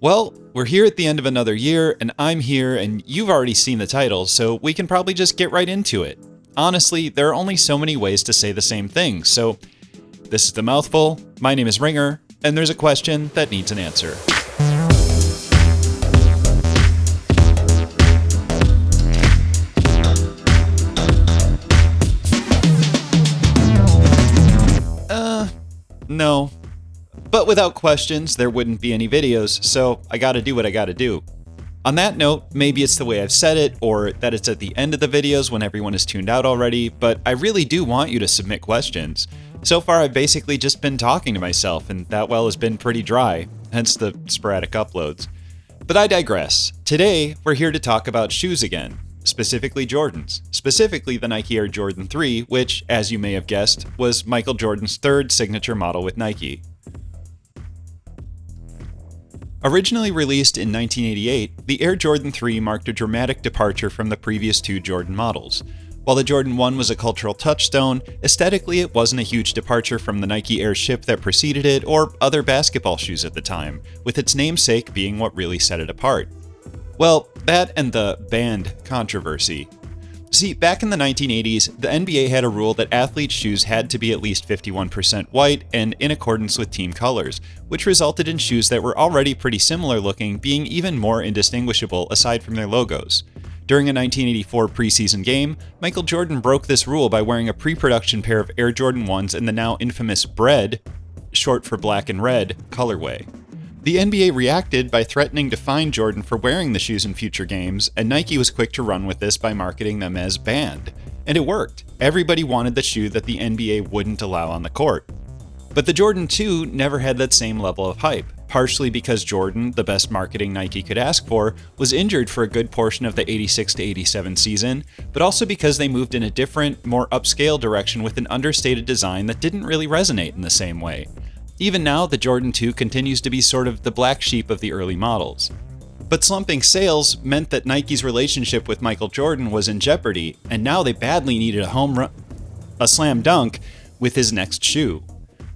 Well, we're here at the end of another year, and I'm here, and you've already seen the title, so we can probably just get right into it. Honestly, there are only so many ways to say the same thing, so this is the Mouthful, my name is Ringer, and there's a question that needs an answer. No. But without questions, there wouldn't be any videos, so I gotta do what I gotta do. On that note, maybe it's the way I've said it, or that it's at the end of the videos when everyone is tuned out already, but I really do want you to submit questions. So far, I've basically just been talking to myself, and that well has been pretty dry, hence the sporadic uploads. But I digress. Today, we're here to talk about shoes again. Specifically Jordans. Specifically the Nike Air Jordan 3, which, as you may have guessed, was Michael Jordan's third signature model with Nike. Originally released in 1988, the Air Jordan 3 marked a dramatic departure from the previous two Jordan models. While the Jordan 1 was a cultural touchstone, aesthetically it wasn't a huge departure from the Nike Air ship that preceded it or other basketball shoes at the time, with its namesake being what really set it apart. Well, that and the banned controversy. See, back in the 1980s, the NBA had a rule that athletes' shoes had to be at least 51% white and in accordance with team colors, which resulted in shoes that were already pretty similar looking being even more indistinguishable aside from their logos. During a 1984 preseason game, Michael Jordan broke this rule by wearing a pre-production pair of Air Jordan 1s in the now infamous Bread, short for black and red, colorway. The NBA reacted by threatening to fine Jordan for wearing the shoes in future games, and Nike was quick to run with this by marketing them as banned. And it worked. Everybody wanted the shoe that the NBA wouldn't allow on the court. But the Jordan 2 never had that same level of hype, partially because Jordan, the best marketing Nike could ask for, was injured for a good portion of the 86-87 season, but also because they moved in a different, more upscale direction with an understated design that didn't really resonate in the same way. Even now, the Jordan 2 continues to be sort of the black sheep of the early models. But slumping sales meant that Nike's relationship with Michael Jordan was in jeopardy, and now they badly needed a slam dunk with his next shoe.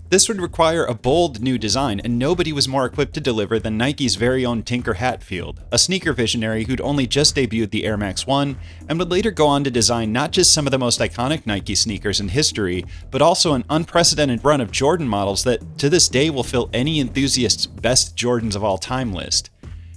This would require a bold new design, and nobody was more equipped to deliver than Nike's very own Tinker Hatfield, a sneaker visionary who'd only just debuted the Air Max 1, and would later go on to design not just some of the most iconic Nike sneakers in history, but also an unprecedented run of Jordan models that to this day will fill any enthusiast's best Jordans of all time list.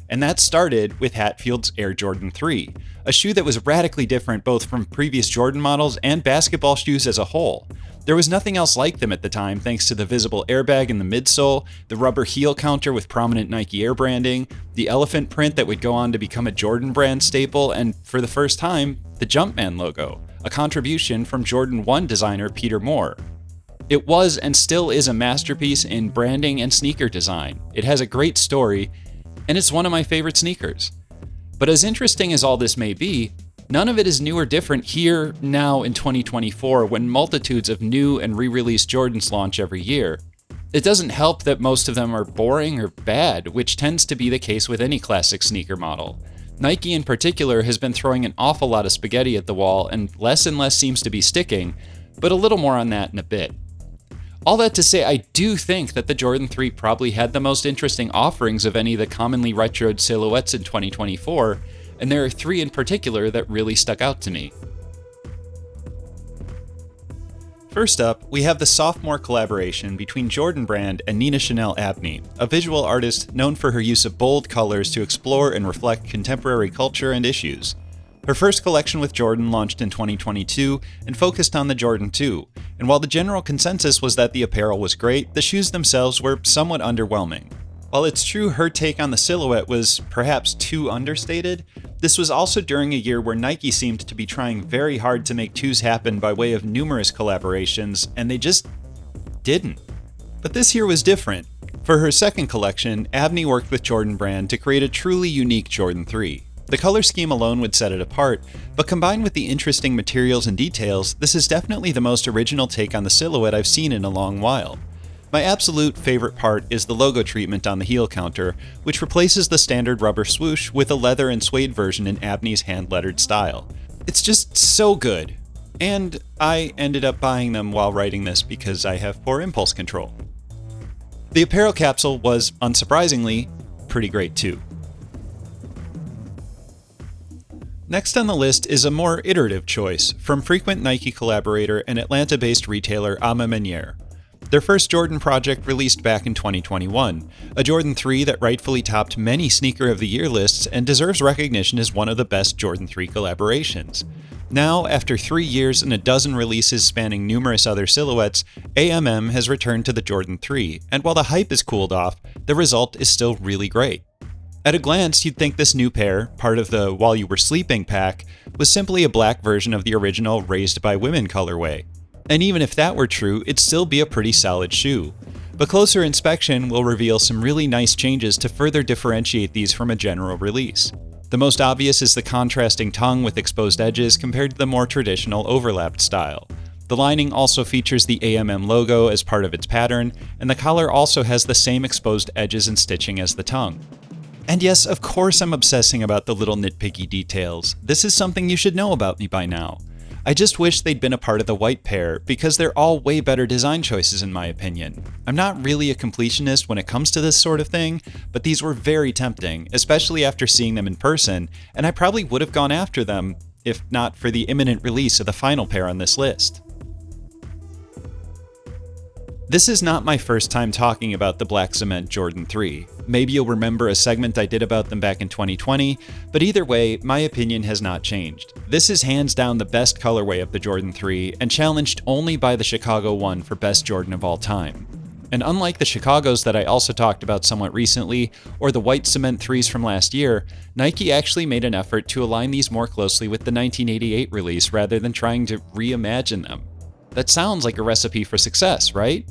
And that started with Hatfield's Air Jordan 3, a shoe that was radically different both from previous Jordan models and basketball shoes as a whole. There was nothing else like them at the time thanks to the visible airbag in the midsole, the rubber heel counter with prominent Nike Air branding, the elephant print that would go on to become a Jordan brand staple, and for the first time, the Jumpman logo, a contribution from Jordan 1 designer Peter Moore. It was and still is a masterpiece in branding and sneaker design. It has a great story, and it's one of my favorite sneakers. But as interesting as all this may be, none of it is new or different here, now in 2024, when multitudes of new and re-released Jordans launch every year. It doesn't help that most of them are boring or bad, which tends to be the case with any classic sneaker model. Nike in particular has been throwing an awful lot of spaghetti at the wall, and less seems to be sticking, but a little more on that in a bit. All that to say, I do think that the Jordan 3 probably had the most interesting offerings of any of the commonly retroed silhouettes in 2024, and there are three in particular that really stuck out to me. First up, we have the sophomore collaboration between Jordan Brand and Nina Chanel Abney, a visual artist known for her use of bold colors to explore and reflect contemporary culture and issues. Her first collection with Jordan launched in 2022 and focused on the Jordan 2, and while the general consensus was that the apparel was great, the shoes themselves were somewhat underwhelming. While it's true her take on the silhouette was perhaps too understated, this was also during a year where Nike seemed to be trying very hard to make twos happen by way of numerous collaborations, and they just didn't. But this year was different. For her second collection, Abney worked with Jordan Brand to create a truly unique Jordan 3. The color scheme alone would set it apart, but combined with the interesting materials and details, this is definitely the most original take on the silhouette I've seen in a long while. My absolute favorite part is the logo treatment on the heel counter, which replaces the standard rubber swoosh with a leather and suede version in Abney's hand-lettered style. It's just so good. And I ended up buying them while writing this because I have poor impulse control. The apparel capsule was, unsurprisingly, pretty great too. Next on the list is a more iterative choice from frequent Nike collaborator and Atlanta-based retailer A Ma Maniére. Their first Jordan project released back in 2021, a Jordan 3 that rightfully topped many Sneaker of the Year lists and deserves recognition as one of the best Jordan 3 collaborations. Now, after 3 years and a dozen releases spanning numerous other silhouettes, AMM has returned to the Jordan 3, and while the hype has cooled off, the result is still really great. At a glance, you'd think this new pair, part of the While You Were Sleeping pack, was simply a black version of the original Raised by Women colorway. And even if that were true, it'd still be a pretty solid shoe. But closer inspection will reveal some really nice changes to further differentiate these from a general release. The most obvious is the contrasting tongue with exposed edges compared to the more traditional overlapped style. The lining also features the AMM logo as part of its pattern, and the collar also has the same exposed edges and stitching as the tongue. And yes, of course I'm obsessing about the little nitpicky details. This is something you should know about me by now. I just wish they'd been a part of the white pair, because they're all way better design choices in my opinion. I'm not really a completionist when it comes to this sort of thing, but these were very tempting, especially after seeing them in person, and I probably would have gone after them, if not for the imminent release of the final pair on this list. This is not my first time talking about the Black Cement Jordan 3. Maybe you'll remember a segment I did about them back in 2020, but either way, my opinion has not changed. This is hands down the best colorway of the Jordan 3, and challenged only by the Chicago 1 for best Jordan of all time. And unlike the Chicagos that I also talked about somewhat recently, or the white cement 3s from last year, Nike actually made an effort to align these more closely with the 1988 release rather than trying to reimagine them. That sounds like a recipe for success, right?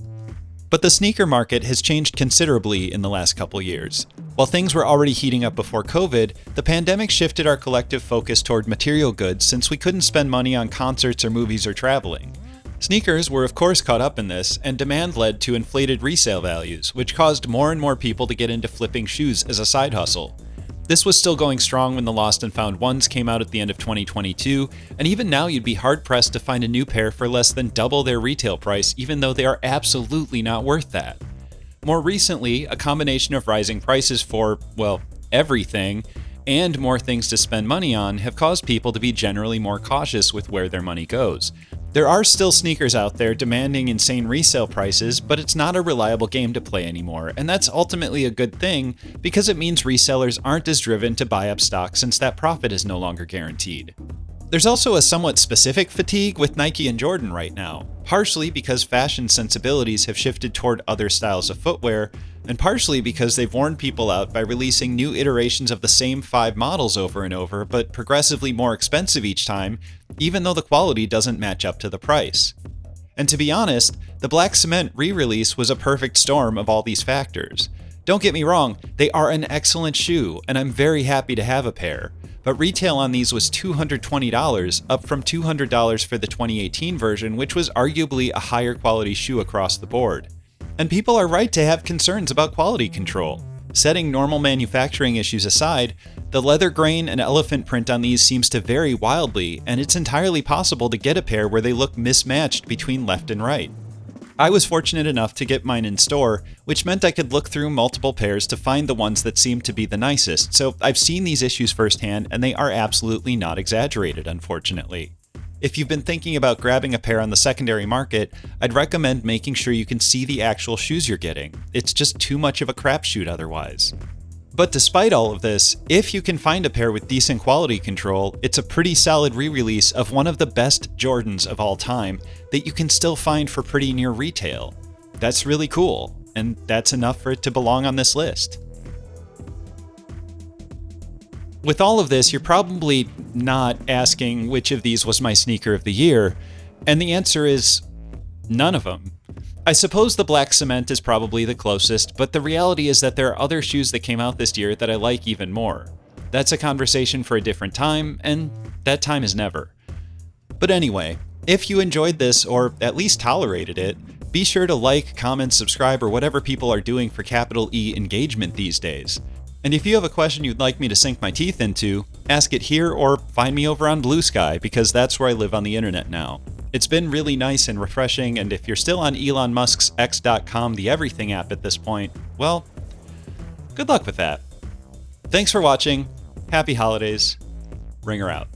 But the sneaker market has changed considerably in the last couple years. While things were already heating up before COVID, the pandemic shifted our collective focus toward material goods since we couldn't spend money on concerts or movies or traveling. Sneakers were of course caught up in this, and demand led to inflated resale values, which caused more and more people to get into flipping shoes as a side hustle. This was still going strong when the Lost and Found ones came out at the end of 2022, and even now you'd be hard-pressed to find a new pair for less than double their retail price, even though they are absolutely not worth that. More recently, a combination of rising prices for, well, everything, and more things to spend money on have caused people to be generally more cautious with where their money goes. There are still sneakers out there demanding insane resale prices, but it's not a reliable game to play anymore, and that's ultimately a good thing because it means resellers aren't as driven to buy up stock since that profit is no longer guaranteed. There's also a somewhat specific fatigue with Nike and Jordan right now, partially because fashion sensibilities have shifted toward other styles of footwear, and partially because they've worn people out by releasing new iterations of the same 5 models over and over, but progressively more expensive each time, even though the quality doesn't match up to the price. And to be honest, the Black Cement re-release was a perfect storm of all these factors. Don't get me wrong, they are an excellent shoe, and I'm very happy to have a pair. But retail on these was $220, up from $200 for the 2018 version, which was arguably a higher quality shoe across the board. And people are right to have concerns about quality control. Setting normal manufacturing issues aside, the leather grain and elephant print on these seems to vary wildly, and it's entirely possible to get a pair where they look mismatched between left and right. I was fortunate enough to get mine in store, which meant I could look through multiple pairs to find the ones that seemed to be the nicest, so I've seen these issues firsthand, and they are absolutely not exaggerated, unfortunately. If you've been thinking about grabbing a pair on the secondary market, I'd recommend making sure you can see the actual shoes you're getting. It's just too much of a crapshoot otherwise. But despite all of this, if you can find a pair with decent quality control, it's a pretty solid re-release of one of the best Jordans of all time that you can still find for pretty near retail. That's really cool, and that's enough for it to belong on this list. With all of this, you're probably not asking which of these was my sneaker of the year, and the answer is none of them. I suppose the Black Cement is probably the closest, but the reality is that there are other shoes that came out this year that I like even more. That's a conversation for a different time, and that time is never. But anyway, if you enjoyed this, or at least tolerated it, be sure to like, comment, subscribe, or whatever people are doing for capital E engagement these days. And if you have a question you'd like me to sink my teeth into, ask it here or find me over on Blue Sky, because that's where I live on the internet now. It's been really nice and refreshing, and if you're still on Elon Musk's X.com, the everything app at this point, well, good luck with that. Thanks for watching. Happy holidays. Ringer out.